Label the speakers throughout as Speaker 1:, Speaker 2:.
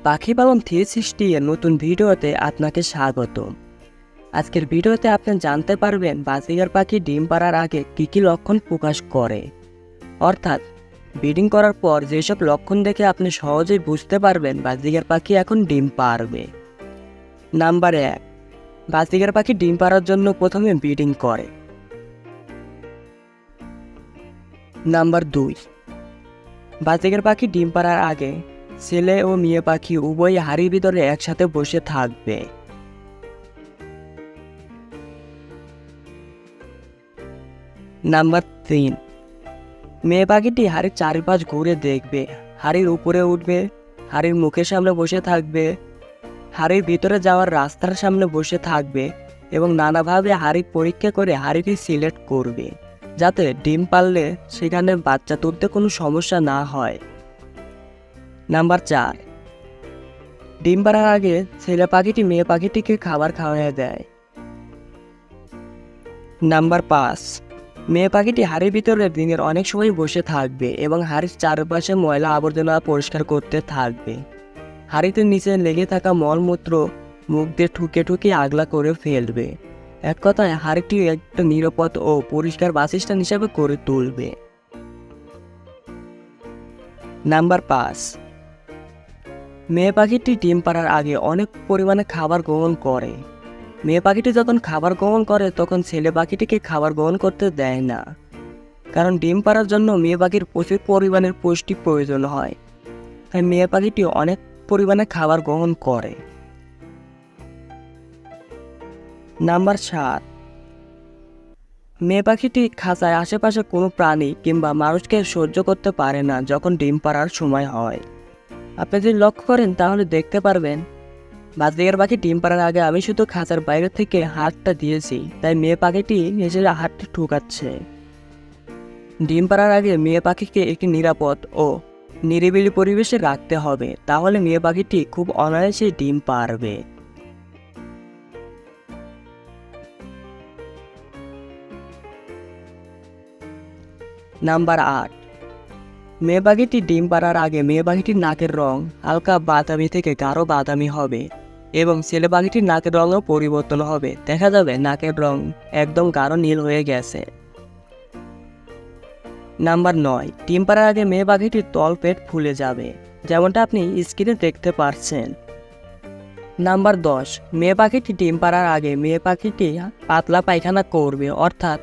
Speaker 1: পাখি পালন 360 এর নতুন ভিডিওতে আপনাকে স্বাগতম। আজকের ভিডিওতে আপনি জানতে পারবেন বাজিগার পাখি ডিম পাড়ার আগে কী কী লক্ষণ প্রকাশ করে, অর্থাৎ ব্রিডিং করার পর যেসব লক্ষণ দেখে আপনি সহজেই বুঝতে পারবেন বাজিগার পাখি এখন ডিম পাড়বে। নাম্বার 1, বাজিগার পাখি ডিম পাড়ার জন্য প্রথমে ব্রিডিং করে। নাম্বার 2, বাজিগার পাখি ডিম পাড়ার আগে ছেলে ও মেয়ে পাখি উভয়ই হাড়ির ভিতরে একসাথে বসে থাকবে। নাম্বার 3, মেয়ে পাখিটি হাড়ির চারিপাশ ঘুরে দেখবে, হাড়ির উপরে উঠবে, হাড়ির মুখের সামনে বসে থাকবে, হাড়ির ভিতরে যাওয়ার রাস্তার সামনে বসে থাকবে এবং নানাভাবে হাড়ি পরীক্ষা করে হাড়িটি সিলেক্ট করবে, যাতে ডিম পারলে সেখানে বাচ্চা তুলতে কোনো সমস্যা না হয়। নাম্বার 4, ডিম পাড়ার আগে ছেলে পাখিটি মেয়ে পাখিটিকে খাবার খাওয়ানো দেয়। নাম্বার 5, মেয়ে পাখিটি হাড়ির ভিতরে দিনের অনেক সময় বসে থাকবে এবং হাড়ির চারপাশে ময়লা আবর্জনা পরিষ্কার করতে থাকবে। হাড়িতে নিচে লেগে থাকা মলমূত্র মুখ দিয়ে ঠুকে ঠুকে আগলা করে ফেলবে। এক কথায় হাড়িটি একটা নিরাপদ ও পরিষ্কার বাসস্থান হিসাবে করে তুলবে। নাম্বার 5, মেয়ে পাখিটি ডিম পাড়ার আগে অনেক পরিমাণে খাবার গ্রহণ করে। মেয়ে পাখিটি যখন খাবার গ্রহণ করে তখন ছেলে পাখিটিকে খাবার গ্রহণ করতে দেয় না, কারণ ডিম পাড়ার জন্য মেয়ে পাখির প্রচুর পরিমাণের পুষ্টি প্রয়োজন হয়, তাই মেয়ে পাখিটি অনেক পরিমাণে খাবার গ্রহণ করে। নাম্বার 7, মেয়ে পাখিটি খাঁচায় আশেপাশে কোনো প্রাণী কিংবা মানুষকে সহ্য করতে পারে না যখন ডিম পাড়ার সময় হয়। আপনি যদি লক্ষ্য করেন তাহলে দেখতে পারবেন বাজিগার পাখি ডিম পাড়ার আগে আমি শুধু খাঁচার বাইরে থেকে হাতটা দিয়েছি, তাই মেয়ে পাখিটি নিজের হাতটি ঠুকাচ্ছে। ডিম পাড়ার আগে মেয়ে পাখিকে একটি নিরাপদ ও নিরিবিলি পরিবেশে রাখতে হবে, তাহলে মেয়ে পাখিটি খুব অনায়াসে ডিম পাড়বে। নাম্বার 8, মেয়ে পাখিটি ডিম পাড়ার আগে মেয়ে পাখিটির নাকের রং হালকা বাদামি থেকে গাঢ় বাদামি হবে এবং ছেলে পাখিটির নাকের রঙও পরিবর্তন হবে, দেখা যাবে নাকের রং একদম গাঢ় নীল হয়ে গেছে। নাম্বার 9, ডিম পাড়ার আগে মেয়ে পাখিটির তলপেট ফুলে যাবে, যেমনটা আপনি স্ক্রিনে দেখতে পাচ্ছেন। নাম্বার 10, মেয়ে পাখিটি ডিম পাড়ার আগে মেয়ে পাখিটি পাতলা পায়খানা করবে, অর্থাৎ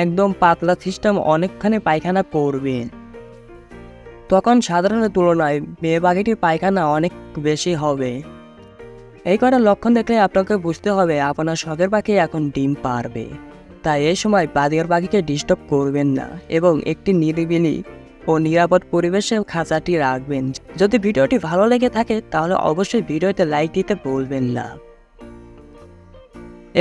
Speaker 1: একদম পাতলা সিস্টেম অনেকখানি পায়খানা করবে। তখন সাধারণের তুলনায় মেয়ে পাখিটির পায়খানা অনেক বেশি হবে। এই কটা লক্ষণ দেখলে আপনাকে বুঝতে হবে আপনার শখের পাখি এখন ডিম পাড়বে। তাই এই সময় বাজিগার পাখিকে ডিস্টার্ব করবেন না এবং একটি নিরিবিলি ও নিরাপদ পরিবেশে খাঁচাটি রাখবেন। যদি ভিডিওটি ভালো লেগে থাকে তাহলে অবশ্যই ভিডিওতে লাইক দিতে ভুলবেন না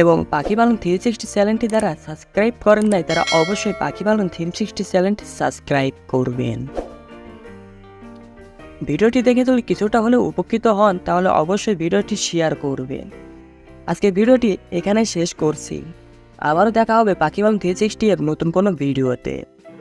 Speaker 1: এবং পাখি পালন 360 চ্যানেলটি যারা সাবস্ক্রাইব করেন নাই তারা অবশ্যই পাখি পালন 360 চ্যানেলটি সাবস্ক্রাইব করবেন। ভিডিওটি দেখে যদি কিছুটা হলেও উপকৃত হন তাহলে অবশ্যই ভিডিওটি শেয়ার করবেন। আজকে ভিডিওটি এখানে শেষ করছি। আবারও দেখা হবে পাখি পালন 360 এর নতুন কোনো ভিডিওতে।